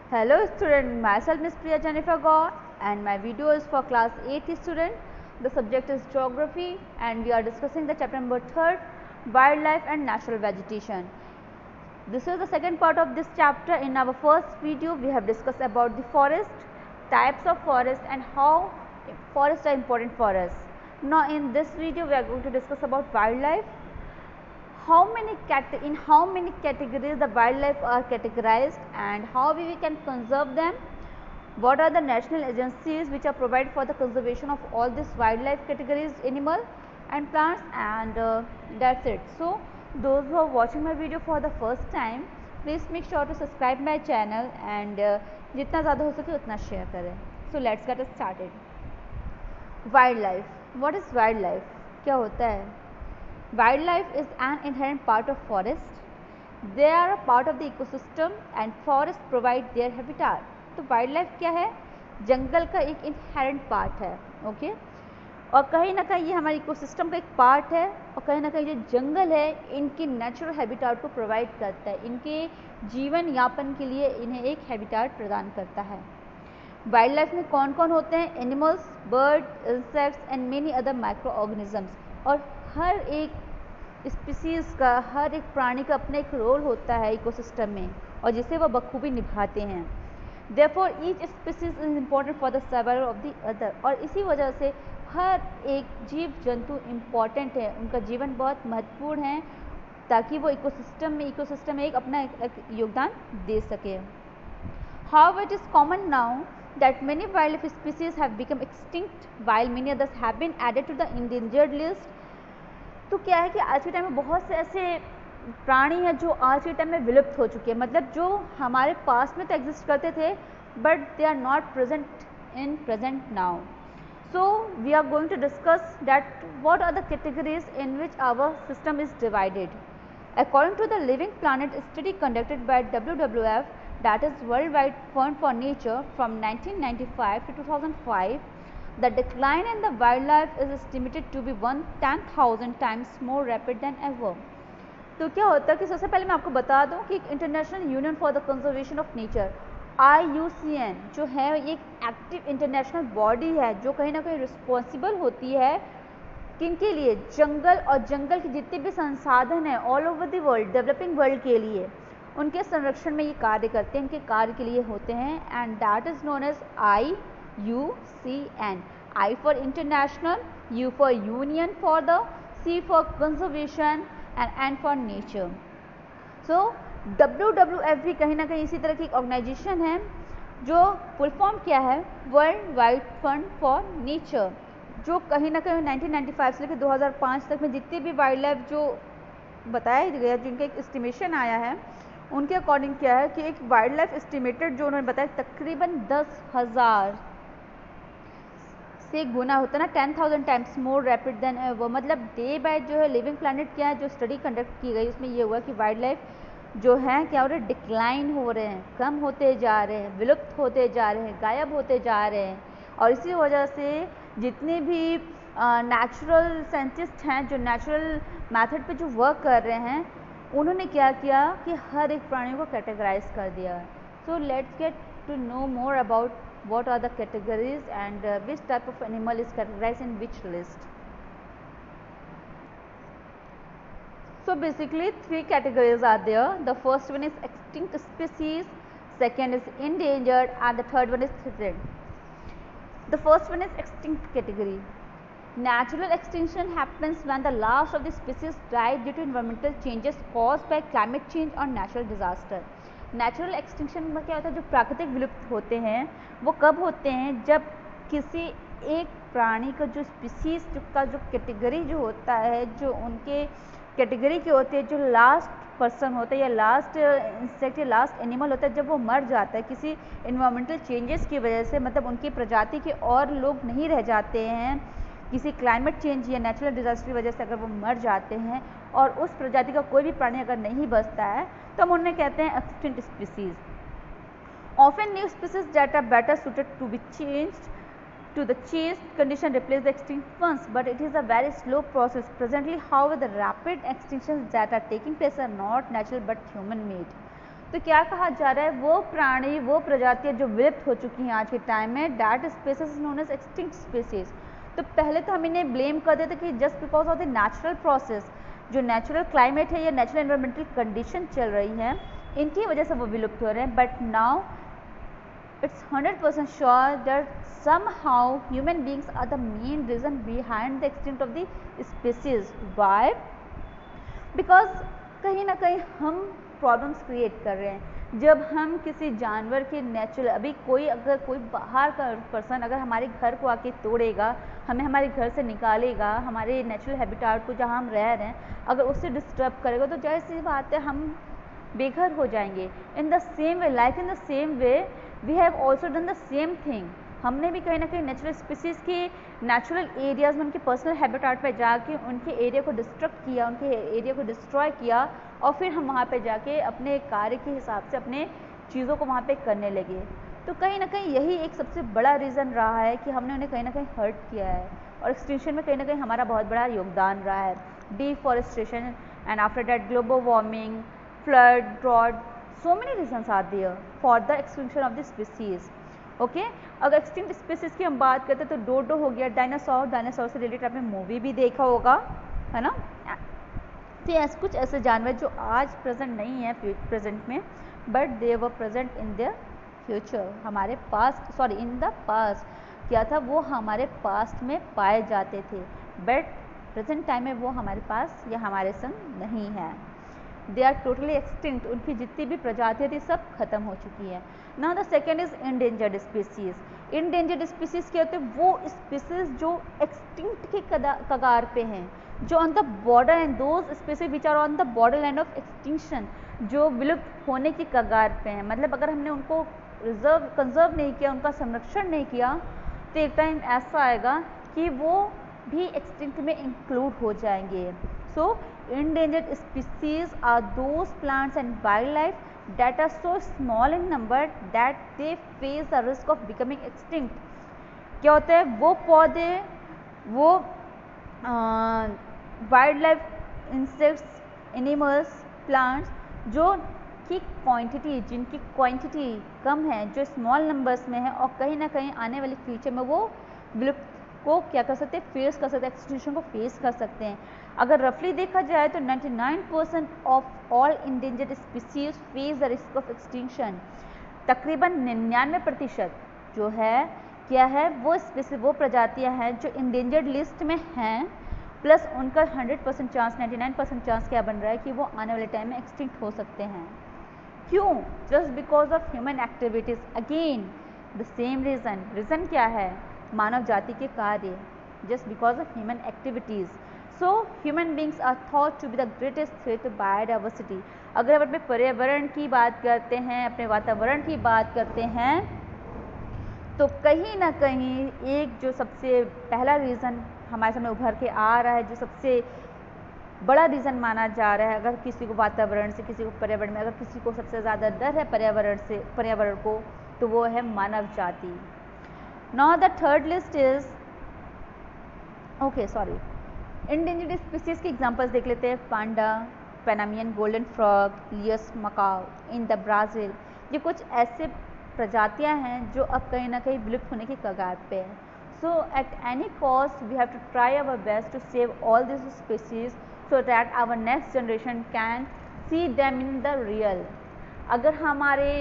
Hello student, myself Miss Priya Jennifer Gaur and my video is for class 8 student. The subject is geography and we are discussing the chapter number 3, wildlife and natural vegetation. This is the second part of this chapter. In our first video we have discussed about the forest, types of forest and how forests are important for us. Now in this video we are going to discuss about wildlife. In how many categories the wildlife are categorized and how we can conserve them, what are the national agencies which are provided for the conservation of all these wildlife categories, animal and plants, and that's it. So those who are watching my video for the first time, please make sure to subscribe my channel and जितना ज़्यादा हो सके उतना share करें. So let's get started. Wildlife. What is wildlife? क्या होता है? Wildlife is an inherent part of forest. They are a part of the ecosystem and forests provide their habitat. तो wildlife क्या है? जंगल का एक inherent part है, ओके? और कहीं ना कहीं ये हमारे इकोसिस्टम का एक पार्ट है और कहीं ना कहीं जो जंगल है इनके नेचुरल हैबिटाट को प्रोवाइड करता है, इनके जीवन यापन के लिए इन्हें एक हैबिटाट प्रदान करता है. वाइल्ड लाइफ में कौन कौन होते हैं? Animals, bird, insects and many other micro organisms. और हर एक स्पीसीज़ का, हर एक प्राणी का अपना एक रोल होता है इकोसिस्टम में और जिसे वह बखूबी निभाते हैं. Therefore each species is important for the survival of the other. और इसी वजह से हर एक जीव जंतु इम्पॉर्टेंट है, उनका जीवन बहुत महत्वपूर्ण है ताकि वो इकोसिस्टम में एक अपना एक योगदान दे सके. However, it is common now that many wildlife species have become extinct while many others have been added to the endangered list. तो क्या है कि आज के टाइम में बहुत से ऐसे प्राणी हैं जो आज के टाइम में विलुप्त हो चुके हैं, मतलब जो हमारे पास में तो एग्जिस्ट करते थे but they are not present in present now. So we are going to discuss that what are the categories in which our system is divided. According to the Living Planet study conducted by WWF, that is Worldwide Fund for Nature, from 1995 to 2005, the decline in the wildlife is estimated to be 10,000 times more rapid than ever. तो क्या होता है कि सबसे पहले मैं आपको बता दूं कि international union for the conservation of nature IUCN जो है एक एक्टिव इंटरनेशनल बॉडी है जो कहीं ना कहीं रिस्पॉन्सिबल होती है किनके लिए? जंगल और जंगल के जितने भी संसाधन हैं all over the world, developing world के लिए, उनके संरक्षण में ये कार्य करते हैं, इनके कार्य के लिए होते हैं. And that is known as IUCN. I for international, U for union for the, C for conservation and N for nature. So WWF भी कहीं ना कहीं इसी तरह की एक ऑर्गेनाइजेशन है जो फुल फॉर्म क्या है? World wide fund for nature, जो कहीं ना कहीं 1995 से लेकर 2005 तक में जितनी भी वाइल्ड लाइफ जो बताया गया, जिनका एक एस्टिमेशन आया है, उनके अकॉर्डिंग क्या है कि एक वाइल्ड लाइफ एस्टिमेटेड जो उन्होंने बताया तकरीबन 10,000 से गुना होता है ना, 10,000 times more rapid then ever. मतलब डे बाय जो है लिविंग प्लानट क्या है जो स्टडी कंडक्ट की गई उसमें ये हुआ कि वाइल्ड लाइफ जो है क्या हो रहे हैं? डिक्लाइन हो रहे हैं, कम होते जा रहे हैं, विलुप्त होते जा रहे हैं, गायब होते जा रहे हैं. और इसी वजह से जितने भी नेचुरल साइंटिस्ट हैं जो नेचुरल मेथड पे जो वर्क कर रहे हैं, उन्होंने क्या किया कि हर एक प्राणी को कैटेगराइज कर दिया. So let's get to know more about what are the categories and which type of animal is categorized in which list. So basically 3 categories are there. The first one is extinct species, second is endangered and the third one is threatened. The first one is extinct category. Natural extinction happens when the last of the species die due to environmental changes caused by climate change or natural disaster. Natural extinction में क्या होता है? जो प्राकृतिक विलुप्त होते हैं वो कब होते हैं? जब किसी एक प्राणी का जो स्पीसीज का जो कैटेगरी जो होता है, जो उनके कैटेगरी के होते हैं, जो लास्ट पर्सन होता है या लास्ट इंसेक्ट या लास्ट एनिमल होता है, जब वो मर जाता है किसी इन्वायरमेंटल चेंजेस की वजह से, मतलब उनकी प्रजाति के और लोग नहीं रह जाते हैं, किसी क्लाइमेट चेंज या नेचुरल डिजास्टर की वजह से अगर वो मर जाते हैं और उस प्रजाति का कोई भी प्राणी अगर नहीं बचता है तो हम उन्हें कहते हैं extinct species. Often new species that are better suited to be changed to the changed condition replace the extinct ones, but it is a very slow process. Presently, however, the rapid extinctions that are taking place are not natural but human made. तो क्या कहा जा रहा है, वो प्राणी, वो प्रजातियाँ जो विलुप्त हो चुकी हैं आज के टाइम में, that species is known as extinct species. तो पहले तो हम इन्हें ब्लेम कर देते कि just because of the natural process, जो नेचुरल क्लाइमेट है या नेचुरल एनवायरमेंटल कंडीशन चल रही है, इनकी वजह से वो विलुप्त हो रहे हैं। But now it's 100% sure that somehow human beings are the main reason behind the extinct of the species. Why? Because कहीं ना कहीं हम प्रॉब्लम्स क्रिएट कर रहे हैं। जब हम किसी जानवर के नेचुरल, अभी अगर कोई बाहर का पर्सन अगर हमारे घर को आके तोड़ेगा, हमें हमारे घर से निकालेगा, हमारे नेचुरल हैबिटेट को जहाँ हम रह रहे हैं अगर उससे डिस्टर्ब करेगा, तो जाहिर सी बात है हम बेघर हो जाएंगे। In the same way, like in the same way we have also done the same thing. हमने भी कहीं ना कहीं नेचुरल स्पीसीज़ के नेचुरल एरियाज़ में उनके पर्सनल हैबिटेट पे जाके उनके एरिया को डिस्ट्रक्ट किया, उनके एरिया को डिस्ट्रॉय किया, और फिर हम वहाँ पे जाके अपने कार्य के हिसाब से अपने चीज़ों को वहाँ पे करने लगे। तो कहीं ना कहीं यही एक सबसे बड़ा रीज़न रहा है कि हमने उन्हें कहीं ना कहीं हर्ट किया है, और एक्सटिंक्शन में कहीं ना कहीं हमारा बहुत बड़ा योगदान रहा है। Deforestation and after that global warming, flood, drought, so many reasons are there for the extinction of the species. Okay, अगर एक्सटिंक्ट स्पीसीज की हम बात करते हैं तो डोडो हो गया, डायनासोर से रिलेटेड आपने मूवी भी देखा होगा, है ना। तो ऐसे कुछ ऐसे जानवर जो आज प्रेजेंट नहीं है प्रेजेंट में, but they were present in the future, हमारे past, sorry in the past क्या था, वो हमारे पास्ट में पाए जाते थे, बट प्रेजेंट टाइम में वो हमारे पास या हमारे संग नहीं है। दे आर टोटली एक्सटिंक्ट, उनकी जितनी भी प्रजातियाँ थी सब खत्म हो चुकी है। Now the second is endangered species. Endangered species क्या होते हैं, वो स्पीसीज जो एक्सटिंक्ट के कगार पे हैं, जो on the border and those species which are on the border line of extinction, जो विलुप्त होने की कगार पे हैं। मतलब अगर हमने उनको कंजर्व नहीं किया, उनका संरक्षण नहीं किया, तो एक टाइम ऐसा आएगा कि वो भी एक्सटिंक्ट में इंक्लूड हो जाएंगे। सो endangered species are those plants and wildlife that are so small in number that they face the risk of becoming extinct. क्या होता है, वो पौधे, वो wild life insects, animals, plants जो की क्वांटिटी, जिनकी क्वांटिटी कम है, जो स्मॉल नंबर्स में है, और कहीं ना कहीं आने वाले फ्यूचर में वो विलुप्त को क्या कर सकते हैं, फेस कर सकते हैं, एक्सटिंक्शन को फेस कर सकते हैं। अगर रफली देखा जाए तो 99% of all endangered species face the risk of extinction. तकरीबन 99% जो है क्या है, वो स्पीसीज, वो प्रजातियां हैं जो इंडेंजर्ड लिस्ट में हैं, प्लस उनका 100% चांस, 99% चांस क्या बन रहा है कि वो आने वाले टाइम में एक्सटिंक्ट हो सकते हैं। क्यों? Just because of human activities. Again the same reason क्या है, मानव जाति के कार्य, just because of human activities. So human beings are thought to be the greatest threat to biodiversity. अगर हम अपने पर्यावरण की बात करते हैं, अपने वातावरण की बात करते हैं, तो कहीं ना कहीं एक जो सबसे पहला रीज़न हमारे सामने उभर के आ रहा है, जो सबसे बड़ा रीज़न माना जा रहा है, अगर किसी को वातावरण से, किसी को पर्यावरण में, अगर किसी को सबसे ज़्यादा डर है पर्यावरण से, पर्यावरण को, तो वो है मानव जाति। Now the third list is, okay sorry, endangered species की एग्जांपल्स देख लेते हैं। Panda, Panamanian golden frog, Lear's macaw in the Brazil. ये कुछ ऐसे प्रजातियां हैं जो अब कहीं ना कहीं विलुप्त होने की कगार पे हैं। So at any cost we have to try our best to save all this species so that our next generation can see them in the real. अगर हमारे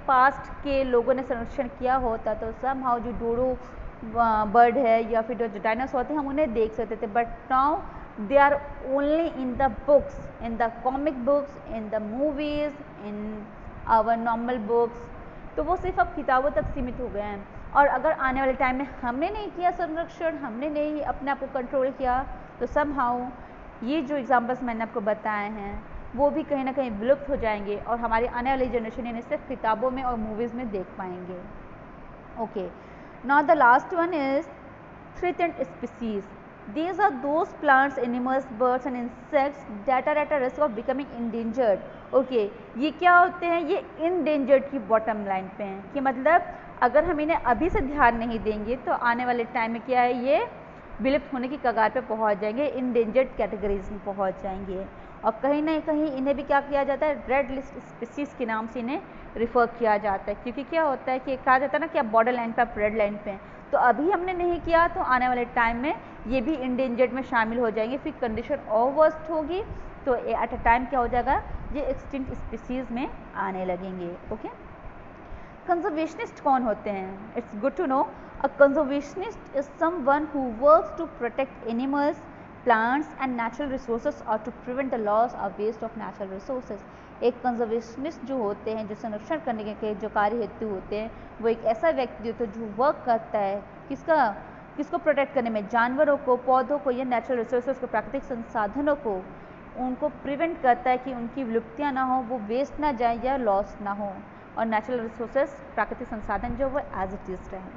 पास्ट के लोगों ने संरक्षण किया होता तो समहाउ जो डोडो बर्ड है या फिर जो डायनासोर थे, हम उन्हें देख सकते थे, but now they are only in the books, in the comic books, in the movies, in our normal books. तो वो सिर्फ अब किताबों तक सीमित हो गए हैं। और अगर आने वाले टाइम में हमने नहीं किया संरक्षण, हमने नहीं अपने आप को कंट्रोल किया, तो समहाउ ये जो एग्जाम्पल्स मैंने आपको बताए हैं वो भी कहीं ना कहीं विलुप्त हो जाएंगे, और हमारी आने वाली जनरेशन इन्हें सिर्फ किताबों में और मूवीज़ में देख पाएंगे। Okay, now the last one is threatened species. These are those plants, animals, birds and insects that are at a risk of becoming endangered. Okay, ये क्या होते हैं, ये endangered की बॉटम लाइन पे हैं, कि मतलब अगर हम इन्हें अभी से ध्यान नहीं देंगे तो आने वाले टाइम में क्या है, ये विलुप्त होने की कगार पे पहुंच जाएंगे, इंडेंजर्ड कैटेगरीज में पहुंच जाएंगे। और कहीं ना कहीं इन्हें भी क्या किया जाता है, रेड लिस्ट स्पीसीज के नाम से इन्हें रिफ़र किया जाता है, क्योंकि क्या होता है कि कहा जाता है ना कि आप बॉर्डर लाइन पर, आप रेड लाइन पे हैं, तो अभी हमने नहीं किया तो आने वाले टाइम में ये भी इंडेंजर्ड में शामिल हो जाएंगे, फिर कंडीशन और वर्स्ट होगी तो एट अ टाइम क्या हो जाएगा, ये एक्सटिंक्ट स्पीसीज में आने लगेंगे। ओके, कंजर्वेशनिस्ट कौन होते हैं? It's good to know, a conservationist is someone who works to protect animals, plants and natural resources or to prevent the loss or waste of natural resources। एक conservationist जो होते हैं, जो संरक्षण करने के जो कार्य हेतु होते हैं, वो एक ऐसा व्यक्ति होता है जो वर्क करता है किसको प्रोटेक्ट करने में, जानवरों को, पौधों को या नेचुरल रिसोर्सेज को, प्राकृतिक संसाधनों को, उनको प्रिवेंट करता है कि उनकी विलुप्तियाँ ना हो, वो वेस्ट ना जाए या लॉस ना हो, और नेचुरल रिसोर्सेज, प्राकृतिक संसाधन जो वो एज इट इज रहें।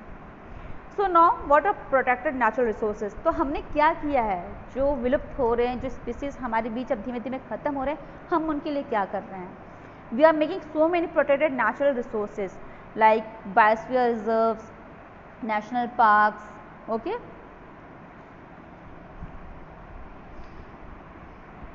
So now what are protected natural resources. तो हमने क्या किया है, जो विलुप्त हो रहे हैं, जो स्पीसीज हमारे बीच अब धीमे धीमे खत्म हो रहे हैं, हम उनके लिए क्या कर रहे हैं? We are making so many protected natural resources like biosphere reserves, national parks. Okay,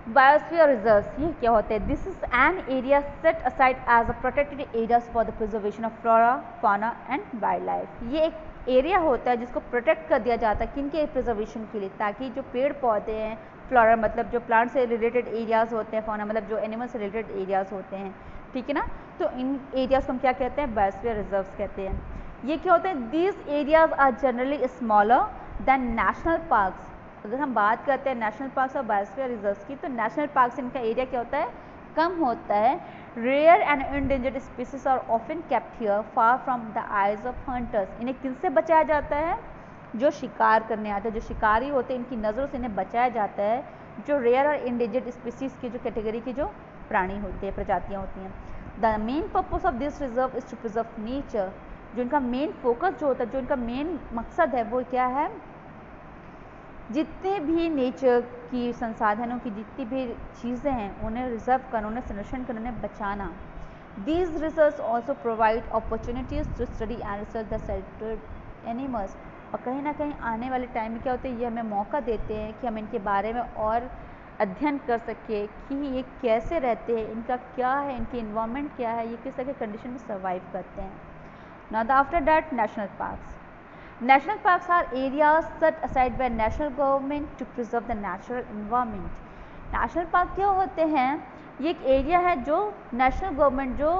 biosphere reserves ये क्या होते हैं? This is an area set aside as a protected areas for the preservation of flora, fauna and wild life. ये एक area होता है जिसको protect कर दिया जाता है किन के प्रिजर्वेशन के लिए, ताकि जो पेड़ पौधे हैं, फ्लोरा मतलब जो प्लांट से रिलेटेड एरियाज होते हैं, फॉना मतलब जो एनिमल से रिलेटेड एरियाज होते हैं, ठीक है ना, तो इन एरियाज को हम क्या कहते हैं? बायोस्फीयर रिजर्व्स कहते हैं। ये क्या होते हैं? These areas are generally smaller than national parks. अगर हम बात करते हैं नेशनल पार्क्स और बायोस्फीयर रिजर्व्स की, तो नेशनल पार्क्स इनका एरिया क्या होता है? कम होता है। Rare and endangered species are often kept here far from the eyes of hunters. इन्हें किससे बचाया जाता है? जो शिकार करने आते हैं, जो शिकारी होते हैं, इनकी नज़रों से इन्हें बचाया जाता है, जो रेयर और इंडेंजर्ड स्पीसीज की जो कैटेगरी की जो प्राणी होते हैं, प्रजातियाँ होती हैं। The main purpose of this reserve is to preserve nature. जो इनका मेन फोकस जो होता है, जो इनका मेन मकसद है, वो क्या है? जितने भी नेचर की संसाधनों की जितनी भी चीज़ें हैं, उन्हें रिजर्व करना, उन्हें संरक्षण करना, उन्हें बचाना। These reserves also provide opportunities to study and research the selected animals. और कहीं ना कहीं आने वाले टाइम में क्या होता है, ये हमें मौका देते हैं कि हम इनके बारे में और अध्ययन कर सके कि ये कैसे रहते हैं, इनका क्या है, इनकी इन्वायरमेंट क्या है, ये किस तरह के कंडीशन में सर्वाइव करते हैं। Now after that national parks. National parks are areas set aside by national government to preserve the natural environment. National park क्या होते हैं? ये एक एरिया है जो नेशनल गवर्नमेंट, जो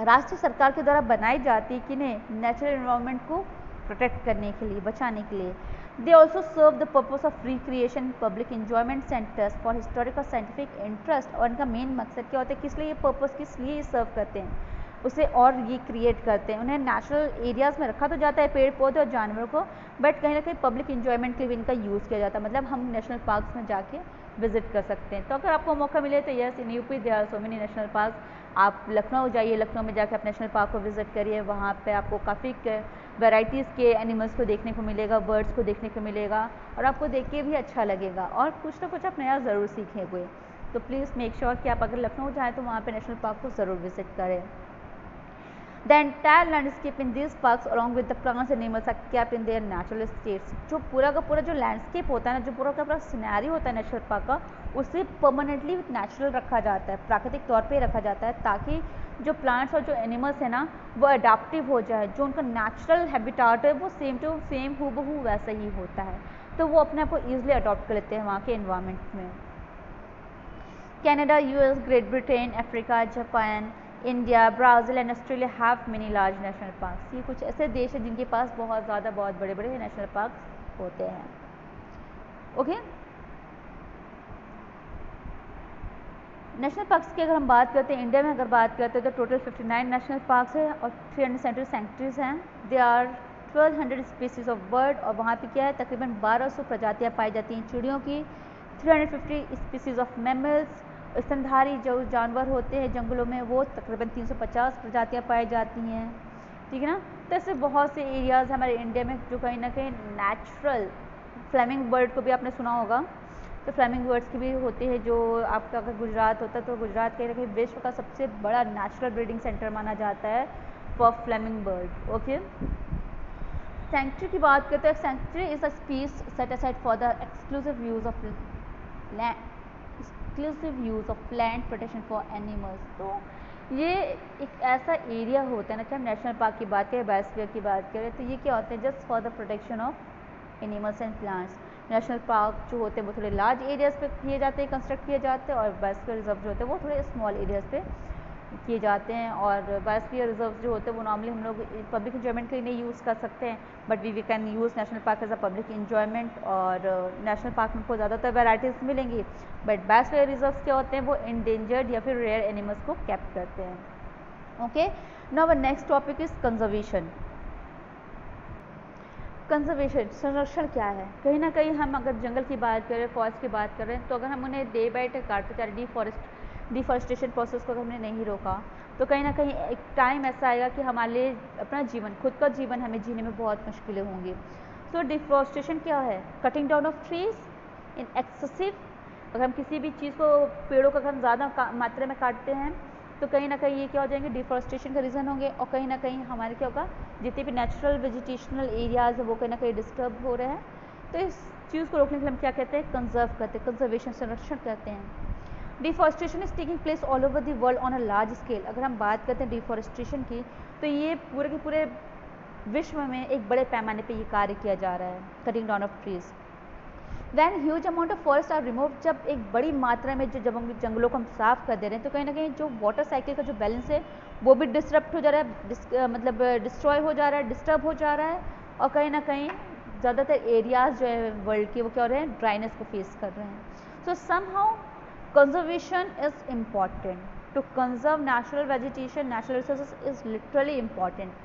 राष्ट्रीय सरकार के द्वारा बनाई जाती है, कि नेचुरल एनवायरनमेंट को प्रोटेक्ट करने के लिए, बचाने के लिए। They also serve the purpose of recreation, public enjoyment centres for historical scientific interest. और इनका मेन मकसद क्या होता है, किस लिए ये पर्पज, किस लिए ये सर्व करते हैं, उसे और ये क्रिएट करते हैं। उन्हें नेचुरल एरियाज़ में रखा तो जाता है पेड़ पौधे और जानवरों को, बट कहीं ना कहीं पब्लिक इंजॉयमेंट के लिए भी इनका यूज़ किया जाता है। मतलब हम नेशनल पार्क्स में जाके विजिट कर सकते हैं। तो अगर आपको मौका मिले तो yes, in UP there are so many national park. आप लखनऊ जाइए, लखनऊ में जाकर आप नेशनल पार्क को विजिट करिए, वहाँ पे आपको काफ़ी वेराइटीज़ के एनिमल्स को देखने को मिलेगा, बर्ड्स को देखने को मिलेगा, और आपको देख के भी अच्छा लगेगा, और कुछ ना कुछ आप नया ज़रूर सीखेंगे। तो प्लीज़ मेक श्योर कि आप अगर लखनऊ जाएँ तो वहाँ पर नेशनल पार्क को ज़रूर विजिट करें। The entire landscape in these parks along with the plants and animals are kept in their natural states। जो पूरा का पूरा जो लैंडस्केप होता है ना, जो पूरा का पूरा सिनेरियो होता है नेशनल पार्क का, उसे परमानेंटली नेचुरल रखा जाता है, प्राकृतिक तौर पे रखा जाता है, ताकि जो प्लांट्स और जो एनिमल्स है ना, वो अडाप्टिव हो जाए। जो उनका नेचुरल हैबिटाट है वो सेम टू सेम हूबहू वैसा ही होता है, तो वो अपने आप को ईजिली अडॉप्ट कर लेते हैं वहाँ के एनवायरनमेंट में। Canada, US, great Britain, Africa, Japan, India, Brazil and Australia have many large national parks. ये कुछ ऐसे देश हैं जिनके पास बहुत ज़्यादा, बहुत बड़े बड़े नेशनल पार्क्स होते हैं। ओके, नेशनल पार्क्स की अगर हम बात करते हैं, इंडिया में अगर बात करते हैं, तो टोटल 59 नेशनल पार्क्स हैं और 370 सेंचुरीज हैं। They are 1200 species of bird, और वहाँ पे क्या है, तकरीबन 1200 प्रजातियाँ पाई जाती हैं चिड़ियों की, 350 स्पीसीज ऑफ मैमल्स, स्तनधारी जो जानवर होते हैं जंगलों में, वो तकरीबन 350 प्रजातियाँ पाई जाती हैं, ठीक है ना। तो ऐसे बहुत से एरियाज़ हमारे इंडिया में जो कहीं ना कहीं नेचुरल, फ्लेमिंग बर्ड को भी आपने सुना होगा, तो फ्लेमिंग बर्ड्स की भी होती है। जो आपका अगर गुजरात होता है, तो गुजरात कहीं ना कहीं विश्व का सबसे बड़ा नेचुरल ब्रीडिंग सेंटर माना जाता है for flamingo bird. Okay, sanctuary की बात करते हैं। Sanctuary is a space set aside for the exclusive use of land exclusive use of plant protection for animals. तो ये एक ऐसा एरिया होता है ना, कि हम नेशनल पार्क की बात करें, बायोस्फीयर की बात करें, तो ये क्या होते हैं, just for the protection of animals and plants. National park जो होते हैं वो थोड़े लार्ज एरियाज़ पे किए जाते हैं, कंस्ट्रक्ट किए जाते हैं, और बायोस्फीयर रिजर्व जो होते हैं वो थोड़े स्मॉल एरियाज़ पे किए जाते हैं। और बायोस्फीयर रिजर्व जो होते हैं वो नॉर्मली हम लोग पब्लिक इंजॉयमेंट के लिए नहीं यूज़ कर सकते हैं, but we can use national park as a public enjoyment. और नेशनल पार्क में आपको ज़्यादातर वेराइटीज़ मिलेंगी, बट बायोस्फीयर रिजर्व क्या होते हैं, वो इंडेंजर्ड या फिर रेयर एनिमल्स को कैप्ट करते हैं। Okay, now our next topic is conservation. Conservation, संरक्षण क्या है? कहीं ना कहीं हम अगर जंगल की बात करें, फॉरेस्ट की बात करें, तो अगर हम उन्हें डे बाई डे काटते जा रहे, डिफॉरेस्टेशन प्रोसेस को अगर हमने नहीं रोका, तो कहीं ना कहीं एक टाइम ऐसा आएगा कि हमारे लिए अपना जीवन, खुद का जीवन हमें जीने में बहुत मुश्किलें होंगी। सो डिफॉरेस्टेशन क्या है? Cutting down of trees in excessive. अगर हम किसी भी चीज़ को, पेड़ों को अगर हम ज़्यादा मात्रा में काटते हैं, तो कहीं ना कहीं ये क्या हो जाएंगे, डिफॉरेस्टेशन का रीज़न होंगे। और कहीं ना कहीं हमारे क्या होगा, जितने भी नेचुरल वेजिटेशनल एरियाज़ है वो कहीं ना कहीं डिस्टर्ब हो रहे हैं। तो इस चीज़ को रोकने के लिए हम क्या कहते हैं, कंजर्व करते हैं, कंजर्वेशन, संरक्षण करते हैं। Deforestation is taking place all over the world on a large scale. अगर हम बात करते हैं डिफॉरेस्टेशन की, तो ये पूरे के पूरे विश्व में एक बड़े पैमाने पे ये कार्य किया जा रहा है, cutting down of trees. When huge amount of forest are remove, जब एक बड़ी मात्रा में जब हम जंगलों को हम साफ कर दे रहे हैं, तो कहीं ना कहीं जो वाटर साइकिल का जो बैलेंस है वो भी डिस्टर्ब हो जा रहा है, मतलब डिस्ट्रॉय हो जा रहा है, डिस्टर्ब हो जा रहा है। और कहीं ना कहीं ज़्यादातर एरियाज़ जो है वर्ल्ड के वो क्या हो रहे हैं, ड्राइनेस को फेस कर रहे हैं। सो somehow conservation is important. To conserve natural vegetation, natural resources is literally important.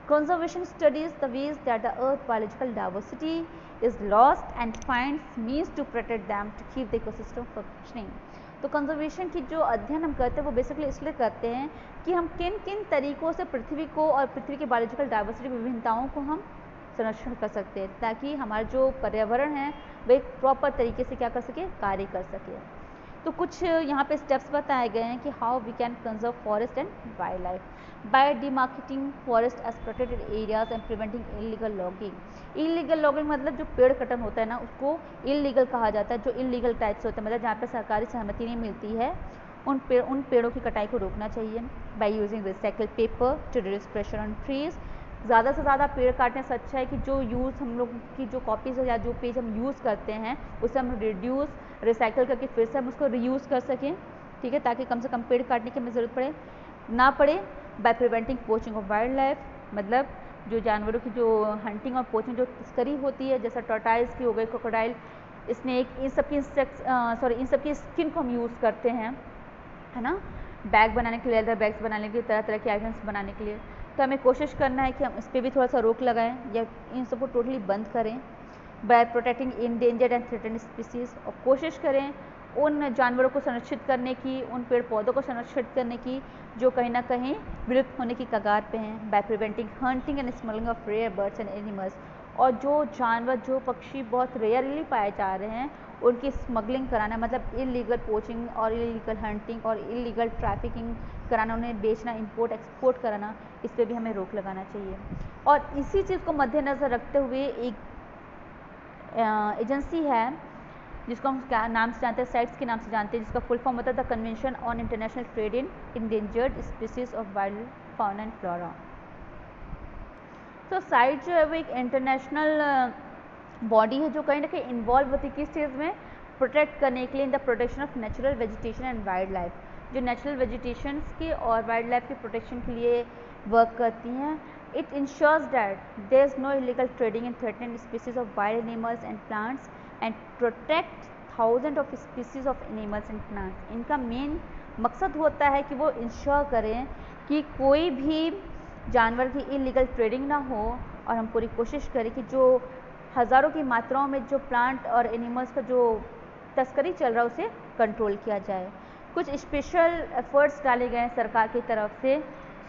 Conservation studies the ways that the earth biological diversity is lost and finds means to protect them to keep the ecosystem functioning. तो conservation की जो अध्ययन हम करते हैं वो basically इसलिए करते हैं कि हम किन किन तरीक़ों से पृथ्वी को और पृथ्वी के बायोलॉजिकल डाइवर्सिटी विभिन्नताओं को हम संरक्षण कर सकते हैं, ताकि हमारा जो पर्यावरण है वो एक प्रॉपर तरीके से क्या कर सके, कार्य कर सके। तो कुछ यहाँ पे स्टेप्स बताए गए हैं कि how we can conserve forest and wild life by demarcating forest as protected areas and preventing illegal logging. Illegal logging मतलब जो पेड़ कटन होता है ना, उसको इलीगल कहा जाता है। जो इलीगल टाइप्स होते हैं, मतलब जहाँ पे सरकारी सहमति नहीं मिलती है, उन पेड़ों की कटाई को रोकना चाहिए। By using recycle paper two reduce pressure on trees. ज़्यादा से ज़्यादा पेड़ काटने से अच्छा है कि जो यूज़ हम लोग की जो कॉपीज़ या जो पेज हम यूज़ करते हैं उसे हम रिड्यूस, रिसाइकल करके फिर से हम उसको रीयूज़ कर सकें, ठीक है, ताकि कम से कम पेड़ काटने की हमें ज़रूरत ना पड़े। By preventing poaching of wild life, मतलब जो जानवरों की जो हंटिंग और पोचिंग जो तस्करी होती है, जैसा टॉर्टाइल्स की हो गई, क्रोकोडाइल, स्नेक, इन सब की स्किन को हम यूज़ करते हैं, है ना, बैग बनाने के लिए, लेदर बैग्स बनाने के लिए, तरह तरह के आइटम्स बनाने के लिए। तो हमें कोशिश करना है कि हम इस पर भी थोड़ा सा रोक लगाएं या इन सबको टोटली बंद करें। By protecting endangered and threatened species, और कोशिश करें उन जानवरों को संरक्षित करने की, उन पेड़ पौधों को संरक्षित करने की जो कहीं ना कहीं विलुप्त होने की कगार पे हैं। By preventing hunting and smuggling of rare birds and animals, और जो जानवर, जो पक्षी बहुत रेयरली पाए जा रहे हैं उनकी स्मगलिंग कराना, मतलब इलीगल पोचिंग और इलीगल हंटिंग और इलीगल ट्रैफिकिंग कराना, उन्हें बेचना, इंपोर्ट एक्सपोर्ट कराना, इस पर भी हमें रोक लगाना चाहिए। और इसी चीज़ को मद्देनज़र रखते हुए एक एजेंसी है जिसको हम क्या नाम से जानते हैं, साइट्स के नाम से जानते हैं, जिसका फुल फॉर्म होता है the convention on international trade in endangered species of wild fauna and flora. तो साइट जो है वो एक इंटरनेशनल बॉडी है जो कहीं ना कहीं इन्वॉल्व होती है किस चीज़ में, प्रोटेक्ट करने के लिए in the protection of natural vegetation and wild life, जो नेचुरल वेजिटेशन की और वाइल्ड लाइफ के प्रोटेक्शन के लिए वर्क करती हैं। It ensures that there is no illegal trading in threatened species of wild animals and plants and protect thousand of species of animals and plants. इनका मेन मकसद होता है कि वो इंश्योर करें कि कोई भी जानवर की इलीगल ट्रेडिंग ना हो, और हम पूरी कोशिश करें कि जो हज़ारों की मात्राओं में जो प्लांट और एनिमल्स का जो तस्करी चल रहा है उसे कंट्रोल किया जाए। कुछ स्पेशल एफर्ट्स डाले गए हैं सरकार की तरफ से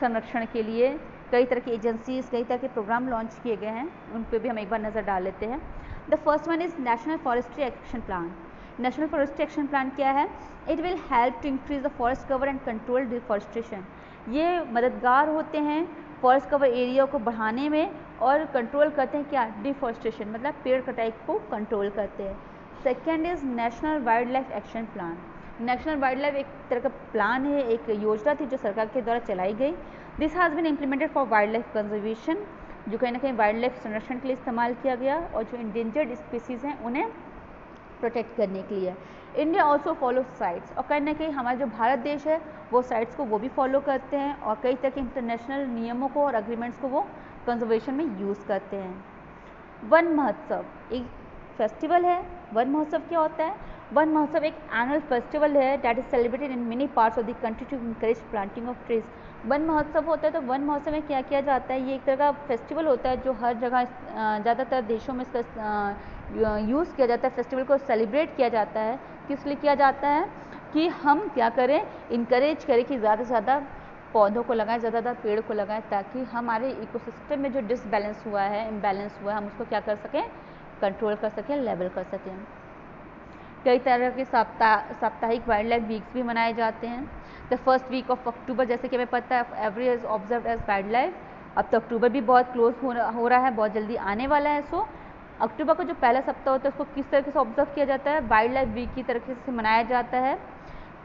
संरक्षण के लिए, कई तरह की एजेंसीज, कई तरह के प्रोग्राम लॉन्च किए गए हैं, उन पर भी हम एक बार नज़र डाल लेते हैं। The first one is national forestry action plan. National forestry action plan क्या है? It will help to increase the forest cover and control deforestation. ये मददगार होते हैं फॉरेस्ट कवर एरिया को बढ़ाने में और कंट्रोल करते हैं क्या, डिफॉरेस्टेशन, मतलब पेड़ कटाई को कंट्रोल करते हैं। Second is national wild life action plan. National wild life एक तरह का प्लान है, एक योजना थी जो सरकार के द्वारा चलाई गई। This has been implemented for wildlife conservation, जो कहीं ना कहीं वाइल्ड लाइफ संरक्षण के लिए इस्तेमाल किया गया, और जो इंडेंजर्ड स्पीसीज़ हैं उन्हें प्रोटेक्ट करने के लिए। इंडिया ऑल्सो फॉलो साइट्स, और कहीं ना कहीं हमारा जो भारत देश है वो साइट्स को वो भी फॉलो करते हैं, और कई तरह के इंटरनेशनल नियमों को और एग्रीमेंट्स को वो कंजर्वेशन में यूज़ करते हैं। वन महोत्सव एक फेस्टिवल है। वन महोत्सव क्या होता है? वन महोत्सव एक एनुअल फेस्टिवल है that is celebrated in many parts of the country to encourage planting of trees. Van Mahotsav होता है, तो वन महोत्सव में क्या किया जाता है? ये एक तरह का फेस्टिवल होता है जो हर जगह ज़्यादातर देशों में इसका यूज़ किया जाता है, फेस्टिवल को सेलिब्रेट किया जाता है। किस लिए किया जाता है? कि हम क्या करें, इनकरेज करें कि ज़्यादा से ज़्यादा पौधों को लगाएं, ज़्यादा ज़्यादा पेड़ को लगाएं, ताकि हमारे इकोसिस्टम में जो डिसबैलेंस हुआ है, इम्बैलेंस हुआ है, हम उसको क्या कर सकें, कंट्रोल कर सकें, लेवल कर सकें। कई तरह के साप्ताहिक वाइल्ड लाइफ वीक्स भी मनाए जाते हैं। The first week of October, जैसे कि हमें पता है every is observe as wildlife. अब तो अक्टूबर भी बहुत क्लोज हो रहा है, बहुत जल्दी आने वाला है। सो अक्टूबर का जो पहला सप्ताह होता है उसको किस तरीके से ऑब्जर्व किया जाता है? वाइल्ड लाइफ वीक की तरीके से मनाया जाता है।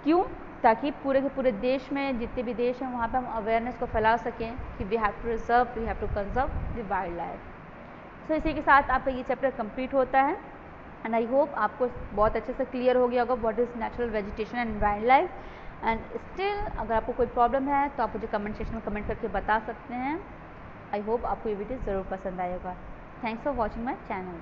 क्यों? ताकि पूरे के पूरे देश में जितने भी देश हैं वहाँ पर हम अवेयरनेस को फैला सकें कि we have to reserve, we have to conserve the wild life. So इसी के साथ आपका ये चैप्टर कंप्लीट होता है, एंड आई होप आपको बहुत अच्छे से क्लियर हो गया होगा what is natural vegetation and wild life. And still अगर आपको कोई प्रॉब्लम है तो आप मुझे कमेंट सेक्शन में कमेंट करके बता सकते हैं। आई होप आपको ये वीडियो ज़रूर पसंद आएगा। Thanks for watching my channel.